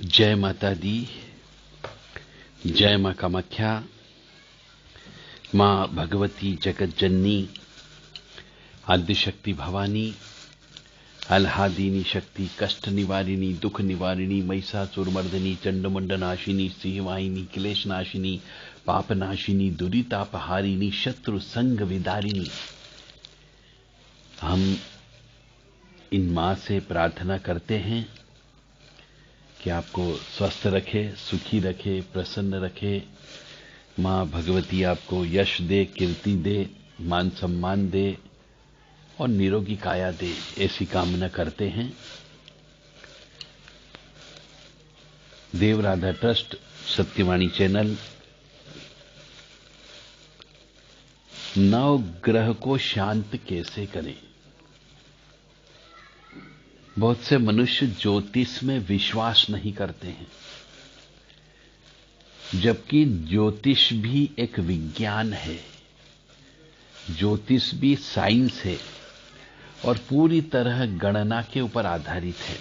जय माता दी, जय मां कामाख्या, मां भगवती जगत जननी, आद्यशक्ति भवानी, आह्लादिनी शक्ति, कष्ट निवारिणी, दुख निवारिणी, महिषासुरमर्दिनी, चंडमुंडनाशिनी, सिंहवाहिनी, क्लेश नाशिनी, पाप नाशिनी, दुरितापहारिणी, शत्रु संग विदारिणी। हम इन मां से प्रार्थना करते हैं कि आपको स्वस्थ रखे, सुखी रखे, प्रसन्न रखे। मां भगवती आपको यश दे, कीर्ति दे, मान सम्मान दे और निरोगी काया दे, ऐसी कामना करते हैं। देव राधा ट्रस्ट सत्यवाणी चैनल नवग्रह को शांत कैसे करें। बहुत से मनुष्य ज्योतिष में विश्वास नहीं करते हैं, जबकि ज्योतिष भी एक विज्ञान है, ज्योतिष भी साइंस है और पूरी तरह गणना के ऊपर आधारित है।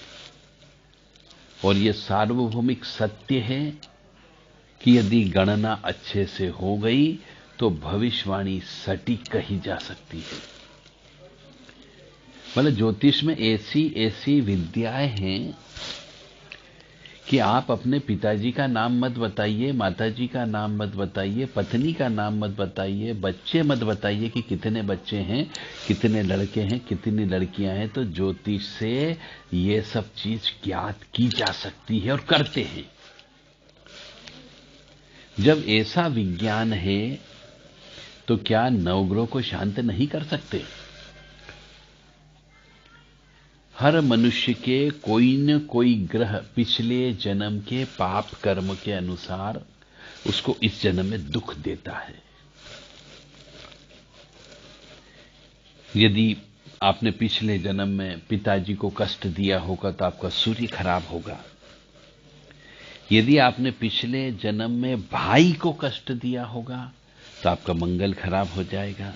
और यह सार्वभौमिक सत्य है कि यदि गणना अच्छे से हो गई तो भविष्यवाणी सटीक कही जा सकती है। मतलब ज्योतिष में ऐसी ऐसी विद्याएं हैं कि आप अपने पिताजी का नाम मत बताइए, माताजी का नाम मत बताइए, पत्नी का नाम मत बताइए, बच्चे मत बताइए कि कितने बच्चे हैं, कितने लड़के हैं, कितनी लड़कियां हैं, तो ज्योतिष से ये सब चीज ज्ञात की जा सकती है और करते हैं। जब ऐसा विज्ञान है तो क्या नवग्रह को शांत नहीं कर सकते? हर मनुष्य के कोई न कोई ग्रह पिछले जन्म के पाप कर्म के अनुसार उसको इस जन्म में दुख देता है। यदि आपने पिछले जन्म में पिताजी को कष्ट दिया होगा तो आपका सूर्य खराब होगा। यदि आपने पिछले जन्म में भाई को कष्ट दिया होगा तो आपका मंगल खराब हो जाएगा।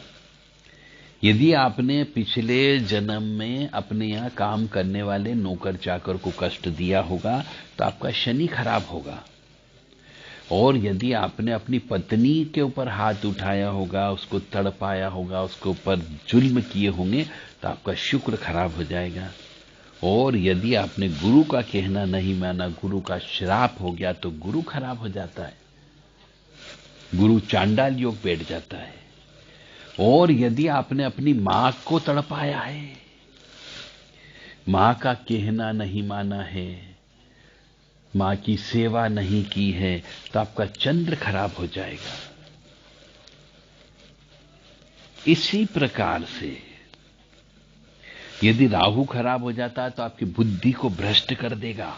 यदि आपने पिछले जन्म में अपने यहां काम करने वाले नौकर चाकर को कष्ट दिया होगा तो आपका शनि खराब होगा। और यदि आपने अपनी पत्नी के ऊपर हाथ उठाया होगा, उसको तड़पाया होगा, उसके ऊपर जुल्म किए होंगे तो आपका शुक्र खराब हो जाएगा। और यदि आपने गुरु का कहना नहीं माना, गुरु का श्राप हो गया तो गुरु खराब हो जाता है, गुरु चांडाल योग बैठ जाता है। और यदि आपने अपनी मां को तड़पाया है, मां का कहना नहीं माना है, मां की सेवा नहीं की है तो आपका चंद्र खराब हो जाएगा। इसी प्रकार से यदि राहु खराब हो जाता है तो आपकी बुद्धि को भ्रष्ट कर देगा,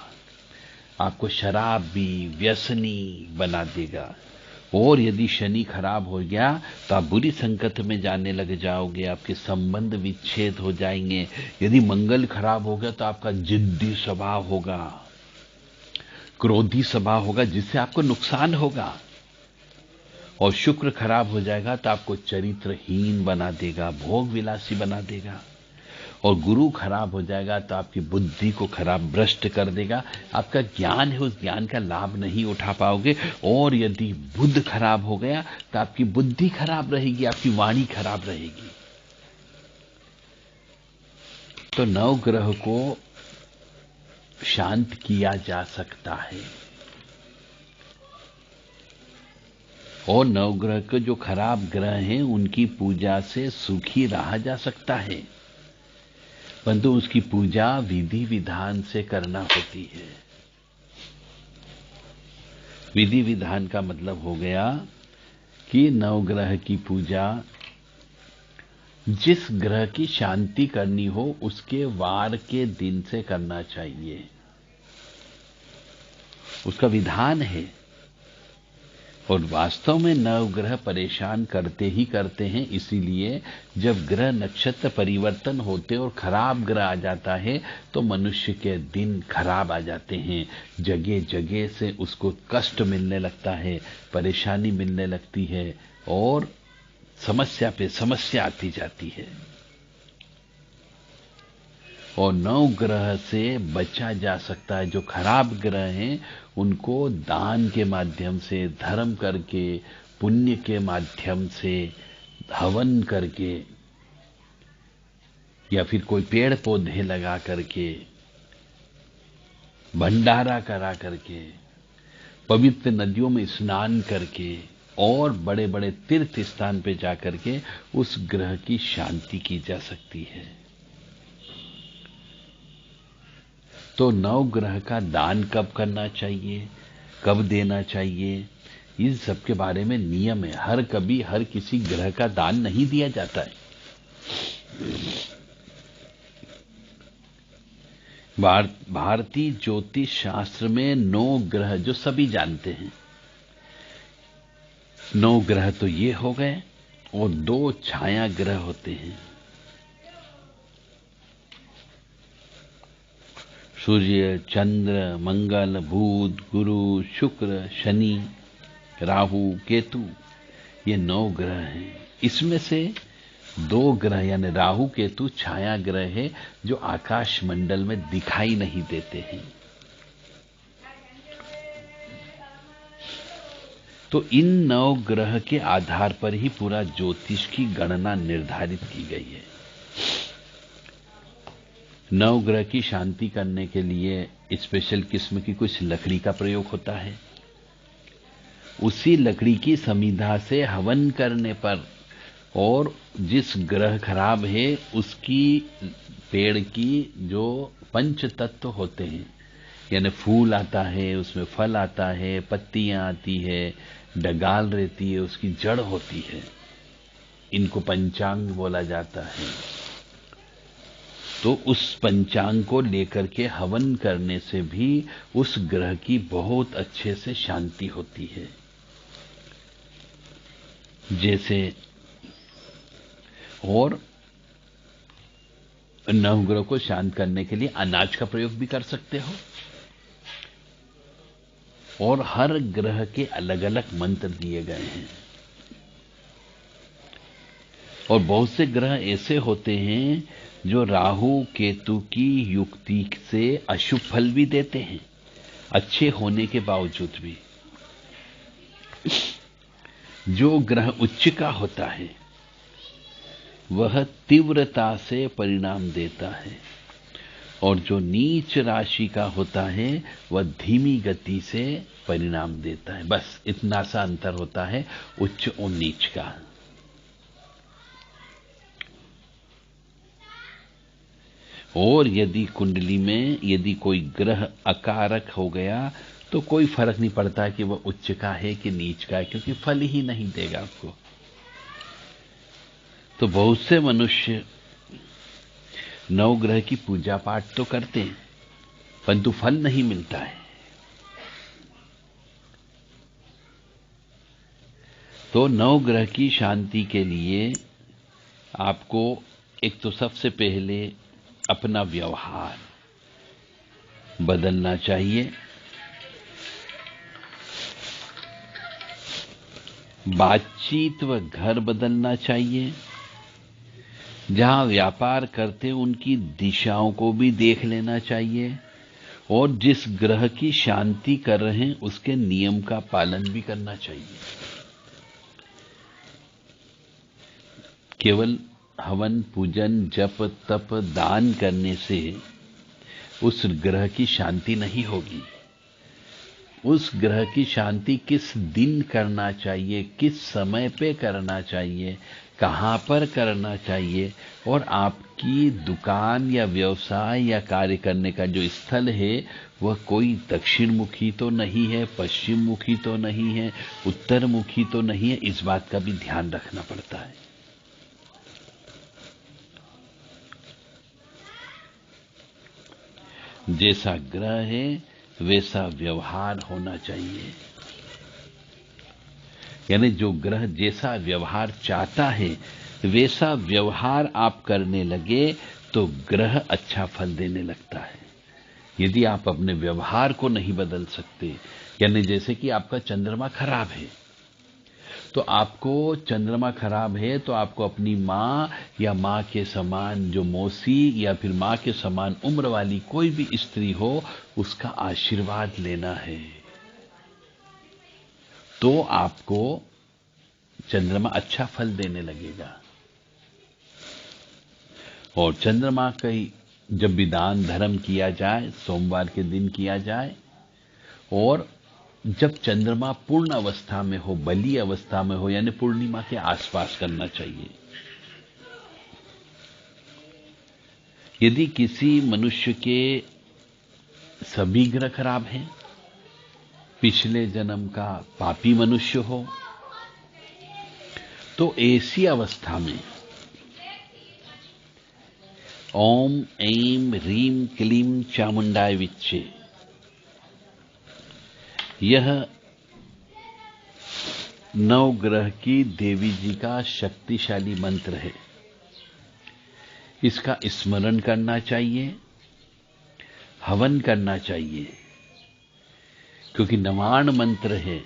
आपको शराबी, व्यसनी बना देगा। और यदि शनि खराब हो गया तो आप बुरी संकट में जाने लग जाओगे, आपके संबंध विच्छेद हो जाएंगे। यदि मंगल खराब हो गया तो आपका जिद्दी स्वभाव होगा, क्रोधी स्वभाव होगा, जिससे आपको नुकसान होगा। और शुक्र खराब हो जाएगा तो आपको चरित्रहीन बना देगा, भोग विलासी बना देगा। और गुरु खराब हो जाएगा तो आपकी बुद्धि को खराब भ्रष्ट कर देगा, आपका ज्ञान है उस ज्ञान का लाभ नहीं उठा पाओगे। और यदि बुध खराब हो गया तो आपकी बुद्धि खराब रहेगी, आपकी वाणी खराब रहेगी। तो नवग्रह को शांत किया जा सकता है और नवग्रह के जो खराब ग्रह हैं उनकी पूजा से सुखी रहा जा सकता है, परंतु उसकी पूजा विधि विधान से करना होती है। विधि विधान का मतलब हो गया कि नवग्रह की पूजा जिस ग्रह की शांति करनी हो उसके वार के दिन से करना चाहिए, उसका विधान है। और वास्तव में नवग्रह परेशान करते ही करते हैं, इसीलिए जब ग्रह नक्षत्र परिवर्तन होते और खराब ग्रह आ जाता है तो मनुष्य के दिन खराब आ जाते हैं, जगह जगह से उसको कष्ट मिलने लगता है, परेशानी मिलने लगती है और समस्या पे समस्या आती जाती है। और 9 ग्रह से बचा जा सकता है। जो खराब ग्रह हैं उनको दान के माध्यम से, धर्म करके, पुण्य के माध्यम से, हवन करके, या फिर कोई पेड़ पौधे लगा करके, भंडारा करा करके, पवित्र नदियों में स्नान करके और बड़े बड़े तीर्थ स्थान पे जाकर के उस ग्रह की शांति की जा सकती है। तो 9 ग्रह का दान कब करना चाहिए, कब देना चाहिए, इन सब के बारे में नियम है। हर कभी हर किसी ग्रह का दान नहीं दिया जाता है। भारतीय ज्योतिष शास्त्र में 9 ग्रह जो सभी जानते हैं, 9 ग्रह तो ये हो गए और 2 छाया ग्रह होते हैं। सूर्य, चंद्र, मंगल, बुध, गुरु, शुक्र, शनि, राहु, केतु, ये 9 ग्रह हैं। इसमें से 2 ग्रह यानी राहु केतु छाया ग्रह है, जो आकाश मंडल में दिखाई नहीं देते हैं। तो इन 9 ग्रह के आधार पर ही पूरा ज्योतिष की गणना निर्धारित की गई है। 9 ग्रह की शांति करने के लिए स्पेशल किस्म की कुछ लकड़ी का प्रयोग होता है। उसी लकड़ी की समिधा से हवन करने पर और जिस ग्रह खराब है उसकी पेड़ की जो पंच तत्व होते हैं, यानी फूल आता है, उसमें फल आता है, पत्तियां आती है, डगाल रहती है, उसकी जड़ होती है, इनको पंचांग बोला जाता है। तो उस पंचांग को लेकर के हवन करने से भी उस ग्रह की बहुत अच्छे से शांति होती है। जैसे और 9 ग्रह को शांत करने के लिए अनाज का प्रयोग भी कर सकते हो, और हर ग्रह के अलग अलग मंत्र दिए गए हैं। और बहुत से ग्रह ऐसे होते हैं जो राहु केतु की युक्ति से अशुभ फल भी देते हैं, अच्छे होने के बावजूद भी। जो ग्रह उच्च का होता है वह तीव्रता से परिणाम देता है, और जो नीच राशि का होता है वह धीमी गति से परिणाम देता है। बस इतना सा अंतर होता है उच्च और नीच का। और यदि कुंडली में यदि कोई ग्रह अकारक हो गया तो कोई फर्क नहीं पड़ता कि वह उच्च का है कि नीच का है, क्योंकि फल ही नहीं देगा आपको। तो बहुत से मनुष्य 9 ग्रह की पूजा पाठ तो करते हैं परंतु फल नहीं मिलता है। तो 9 ग्रह की शांति के लिए आपको एक तो सबसे पहले अपना व्यवहार बदलना चाहिए, बातचीत व घर बदलना चाहिए। जहां व्यापार करते उनकी दिशाओं को भी देख लेना चाहिए, और जिस ग्रह की शांति कर रहे हैं उसके नियम का पालन भी करना चाहिए। केवल हवन, पूजन, जप, तप, दान करने से उस ग्रह की शांति नहीं होगी। उस ग्रह की शांति किस दिन करना चाहिए, किस समय पे करना चाहिए, कहां पर करना चाहिए, और आपकी दुकान या व्यवसाय या कार्य करने का जो स्थल है वह कोई दक्षिण मुखी तो नहीं है, पश्चिम मुखी तो नहीं है, उत्तर मुखी तो नहीं है, इस बात का भी ध्यान रखना पड़ता है। जैसा ग्रह है वैसा व्यवहार होना चाहिए, यानी जो ग्रह जैसा व्यवहार चाहता है वैसा व्यवहार आप करने लगे तो ग्रह अच्छा फल देने लगता है। यदि आप अपने व्यवहार को नहीं बदल सकते, यानी जैसे कि आपका चंद्रमा खराब है तो आपको चंद्रमा खराब है तो आपको अपनी माँ या माँ के समान जो मौसी या फिर माँ के समान उम्र वाली कोई भी स्त्री हो उसका आशीर्वाद लेना है, तो आपको चंद्रमा अच्छा फल देने लगेगा। और चंद्रमा का जब भी दान धर्म किया जाए सोमवार के दिन किया जाए, और जब चंद्रमा पूर्ण अवस्था में हो, बली अवस्था में हो, यानी पूर्णिमा के आसपास करना चाहिए। यदि किसी मनुष्य के सभी ग्रह खराब हैं, पिछले जन्म का पापी मनुष्य हो, तो ऐसी अवस्था में ओम ऐं ह्रीं क्लीं चामुंडाय विच्चे, यह नवग्रह की देवी जी का शक्तिशाली मंत्र है। इसका स्मरण करना चाहिए, हवन करना चाहिए, क्योंकि नवाण मंत्र है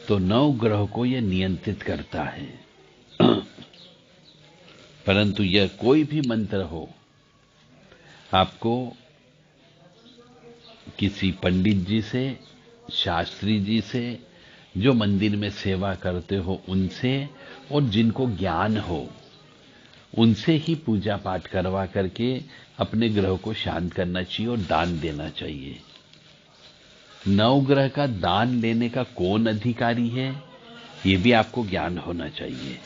तो नवग्रह को यह नियंत्रित करता है। परंतु यह कोई भी मंत्र हो, आपको किसी पंडित जी से, शास्त्री जी से, जो मंदिर में सेवा करते हो उनसे, और जिनको ज्ञान हो उनसे ही पूजा पाठ करवा करके अपने ग्रह को शांत करना चाहिए और दान देना चाहिए। नवग्रह का दान लेने का कौन अधिकारी है, ये भी आपको ज्ञान होना चाहिए।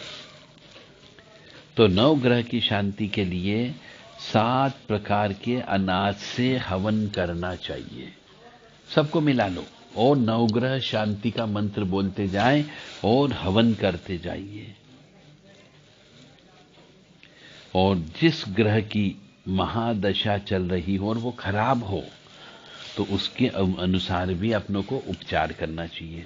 तो नवग्रह की शांति के लिए 7 प्रकार के अनाज से हवन करना चाहिए। सबको मिला लो और नवग्रह शांति का मंत्र बोलते जाएं और हवन करते जाइए। और जिस ग्रह की महादशा चल रही हो और वो खराब हो, तो उसके अनुसार भी अपनों को उपचार करना चाहिए।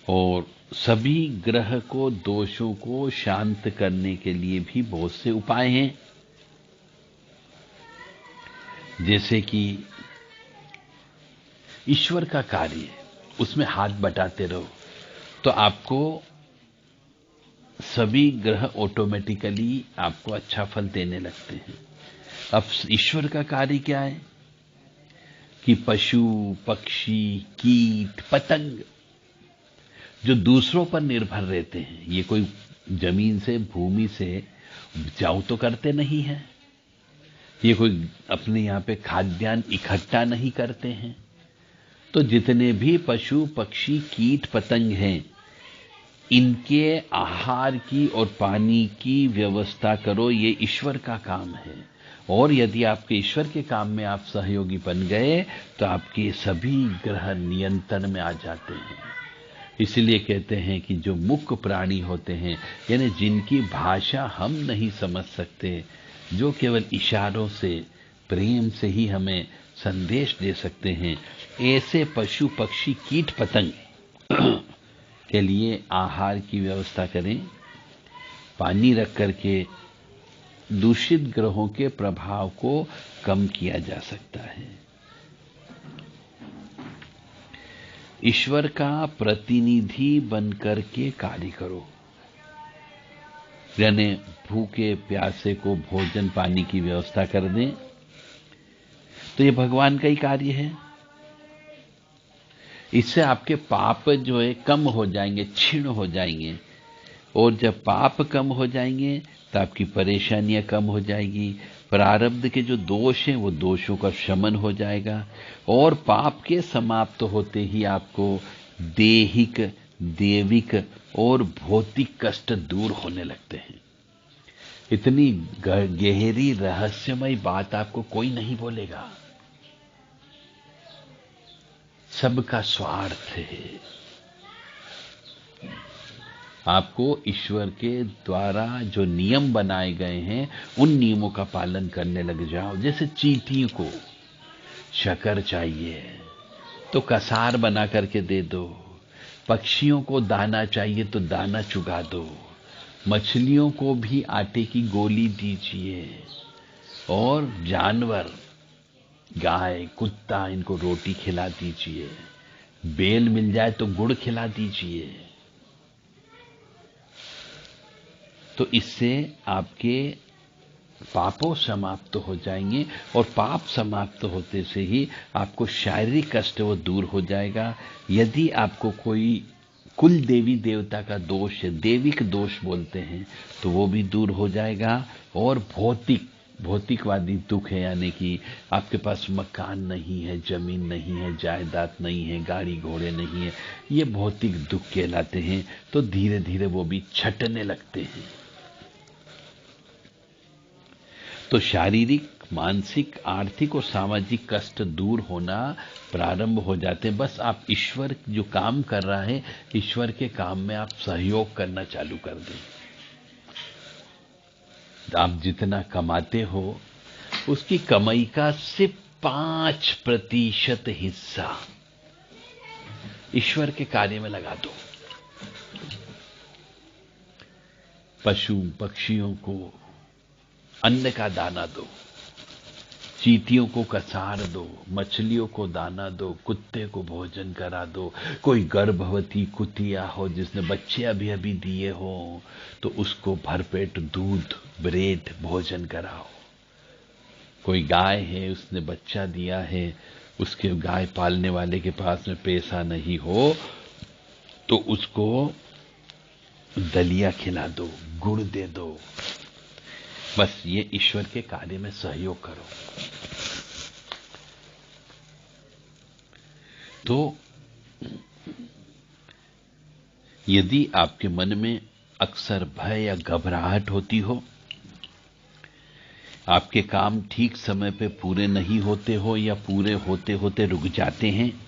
और सभी ग्रह को, दोषों को शांत करने के लिए भी बहुत से उपाय हैं, जैसे कि ईश्वर का कार्य, उसमें हाथ बटाते रहो तो आपको सभी ग्रह ऑटोमेटिकली आपको अच्छा फल देने लगते हैं। अब ईश्वर का कार्य क्या है कि पशु, पक्षी, कीट, पतंग जो दूसरों पर निर्भर रहते हैं, ये कोई जमीन से, भूमि से उपजाऊ तो करते नहीं है, ये कोई अपने यहां पे खाद्यान्न इकट्ठा नहीं करते हैं। तो जितने भी पशु, पक्षी, कीट, पतंग हैं, इनके आहार की और पानी की व्यवस्था करो, ये ईश्वर का काम है। और यदि आपके ईश्वर के काम में आप सहयोगी बन गए तो आपके सभी ग्रह नियंत्रण में आ जाते हैं। इसलिए कहते हैं कि जो मुक प्राणी होते हैं, यानी जिनकी भाषा हम नहीं समझ सकते, जो केवल इशारों से, प्रेम से ही हमें संदेश दे सकते हैं, ऐसे पशु, पक्षी, कीट, पतंग के लिए आहार की व्यवस्था करें। पानी रख करके दूषित ग्रहों के प्रभाव को कम किया जा सकता है। ईश्वर का प्रतिनिधि बनकर के कार्य करो, यानी भूखे प्यासे को भोजन पानी की व्यवस्था कर दें, तो ये भगवान का ही कार्य है। इससे आपके पाप जो है कम हो जाएंगे, क्षीण हो जाएंगे, और जब पाप कम हो जाएंगे तो आपकी परेशानियां कम हो जाएगी। प्रारब्ध के जो दोष हैं वो दोषों का शमन हो जाएगा, और पाप के समाप्त होते ही आपको देहिक, देविक और भौतिक कष्ट दूर होने लगते हैं। इतनी गहरी रहस्यमय बात आपको कोई नहीं बोलेगा। सबका स्वार्थ है। आपको ईश्वर के द्वारा जो नियम बनाए गए हैं उन नियमों का पालन करने लग जाओ। जैसे चींटियों को शक्कर चाहिए तो कसार बना करके दे दो, पक्षियों को दाना चाहिए तो दाना चुगा दो, मछलियों को भी आटे की गोली दीजिए, और जानवर, गाय, कुत्ता, इनको रोटी खिला दीजिए। बेल मिल जाए तो गुड़ खिला दीजिए। तो इससे आपके पापों समाप्त हो जाएंगे, और पाप समाप्त होते से ही आपको शारीरिक कष्ट वो दूर हो जाएगा। यदि आपको कोई कुल देवी देवता का दोष है, देविक दोष बोलते हैं, तो वो भी दूर हो जाएगा। और भौतिकवादी दुख है, यानी कि आपके पास मकान नहीं है, जमीन नहीं है, जायदाद नहीं है, गाड़ी घोड़े नहीं है, ये भौतिक दुख कहलाते हैं। तो धीरे धीरे वो भी छटने लगते हैं। तो शारीरिक, मानसिक, आर्थिक और सामाजिक कष्ट दूर होना प्रारंभ हो जाते हैं। बस आप ईश्वर जो काम कर रहा है, ईश्वर के काम में आप सहयोग करना चालू कर दें। आप जितना कमाते हो उसकी कमाई का सिर्फ 5% हिस्सा ईश्वर के कार्य में लगा दो। पशु पक्षियों को अन्न का दाना दो, चींटियों को कसार दो, मछलियों को दाना दो, कुत्ते को भोजन करा दो। कोई गर्भवती कुतिया हो जिसने बच्चे अभी अभी दिए हो, तो उसको भरपेट दूध, ब्रेड, भोजन कराओ। कोई गाय है, उसने बच्चा दिया है, उसके गाय पालने वाले के पास में पैसा नहीं हो, तो उसको दलिया खिला दो, गुड़ दे दो। बस ये ईश्वर के कार्य में सहयोग करो। तो यदि आपके मन में अक्सर भय या घबराहट होती हो, आपके काम ठीक समय पे पूरे नहीं होते हो या पूरे होते होते रुक जाते हैं,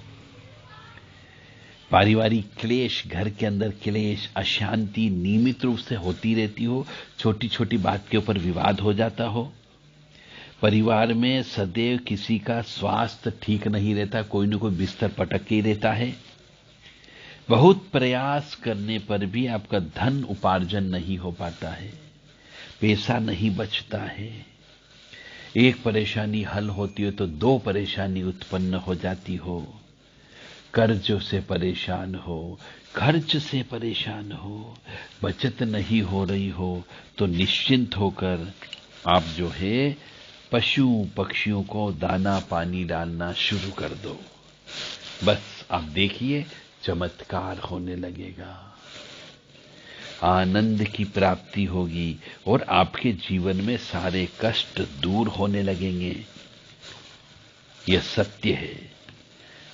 पारिवारिक क्लेश, घर के अंदर क्लेश, अशांति नियमित रूप से होती रहती हो, छोटी छोटी बात के ऊपर विवाद हो जाता हो, परिवार में सदैव किसी का स्वास्थ्य ठीक नहीं रहता, कोई न कोई बिस्तर पटक के ही रहता है, बहुत प्रयास करने पर भी आपका धन उपार्जन नहीं हो पाता है, पैसा नहीं बचता है, एक परेशानी हल होती हो तो दो परेशानी उत्पन्न हो जाती हो, कर्जों से परेशान हो, खर्च से परेशान हो, बचत नहीं हो रही हो, तो निश्चिंत होकर आप जो है पशु पक्षियों को दाना पानी डालना शुरू कर दो। बस आप देखिए चमत्कार होने लगेगा, आनंद की प्राप्ति होगी और आपके जीवन में सारे कष्ट दूर होने लगेंगे। यह सत्य है,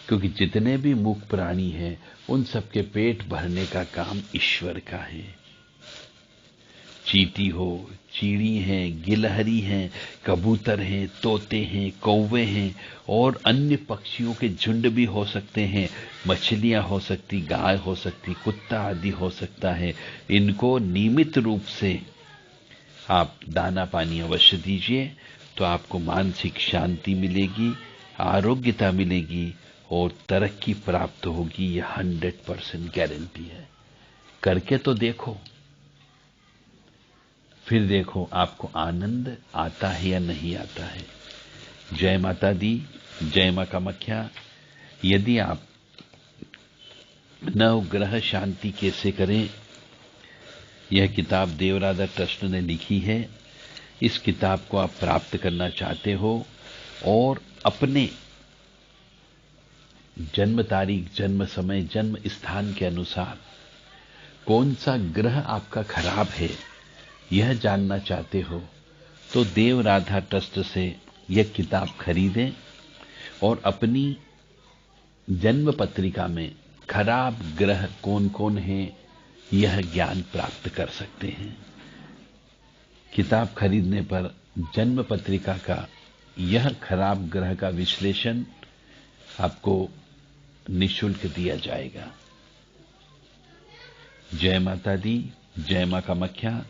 क्योंकि जितने भी मूक प्राणी हैं उन सबके पेट भरने का काम ईश्वर का है। चींटी हो, चिड़ी हैं, गिलहरी हैं, कबूतर हैं, तोते हैं, कौवे हैं और अन्य पक्षियों के झुंड भी हो सकते हैं, मछलियां हो सकती, गाय हो सकती, कुत्ता आदि हो सकता है। इनको नियमित रूप से आप दाना पानी अवश्य दीजिए, तो आपको मानसिक शांति मिलेगी, आरोग्यता मिलेगी और तरक्की प्राप्त होगी। यह 100% गारंटी है। करके तो देखो, फिर देखो आपको आनंद आता है या नहीं आता है। जय माता दी, जय मां कामाख्या। यदि आप नवग्रह शांति कैसे करें, यह किताब देवराधा ट्रस्ट ने लिखी है। इस किताब को आप प्राप्त करना चाहते हो और अपने जन्म तारीख, जन्म समय, जन्म स्थान के अनुसार कौन सा ग्रह आपका खराब है यह जानना चाहते हो, तो देवराधा ट्रस्ट से यह किताब खरीदें और अपनी जन्म पत्रिका में खराब ग्रह कौन कौन है यह ज्ञान प्राप्त कर सकते हैं। किताब खरीदने पर जन्म पत्रिका का यह खराब ग्रह का विश्लेषण आपको निःशुल्क दिया जाएगा। जय माता दी, जय मां कामाख्या।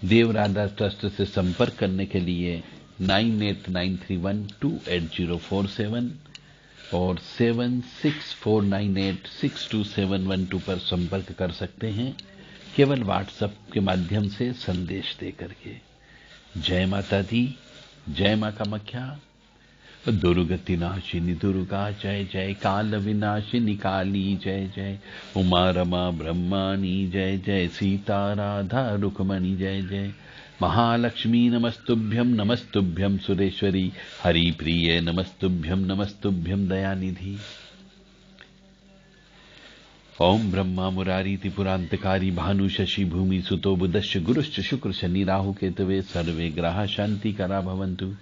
देवराधा ट्रस्ट से संपर्क करने के लिए 9893128047 और 7649862712 पर संपर्क कर सकते हैं, केवल व्हाट्सएप के माध्यम से संदेश दे करके। जय माता दी, जय मां कामाख्या। दुर्गति नाशिनी दुर्गा जय जय, काल विनाशिनी काली जय जय, उमा रमा ब्रह्माणी जय जय, सीता राधा रुक्मणी जय जय, महालक्ष्मी नमस्तुभ्यं सुरेश्वरी, हरिप्रिये नमस्तुभ्यं दयानिधि। ओम ब्रह्मा मुरारी त्रिपुरांतकारी, भानु शशि भूमि सुतो बुधश्च गुरुश्च शुक्र शनि राहु केतवे, सर्वे ग्रहा शांति करा भवन्तु।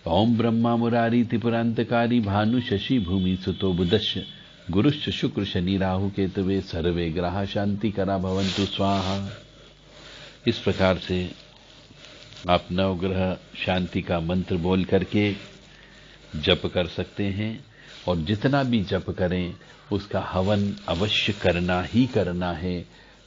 ओम ब्रह्मा मुरारी त्रिपुरांतकारी, भानु शशि भूमि सुतो बुधश्च गुरुश्च शुक्र शनि राहु केतवे, सर्वे ग्रहा शांति करा भवन्तु स्वाहा। इस प्रकार से आप नवग्रह शांति का मंत्र बोल करके जप कर सकते हैं, और जितना भी जप करें उसका हवन अवश्य करना ही करना है।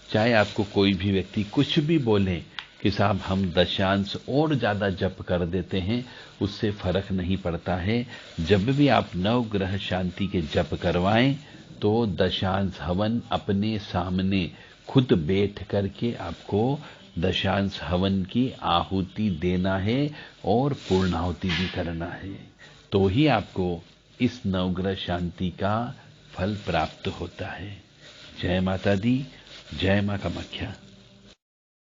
चाहे आपको कोई भी व्यक्ति कुछ भी बोले कि साहब हम दशांश और ज्यादा जप कर देते हैं, उससे फर्क नहीं पड़ता है। जब भी आप नवग्रह शांति के जप करवाएं तो दशांश हवन अपने सामने खुद बैठ करके आपको दशांश हवन की आहुति देना है और पूर्णाहुति भी करना है, तो ही आपको इस नवग्रह शांति का फल प्राप्त होता है। जय माता दी, जय मां कामाख्या।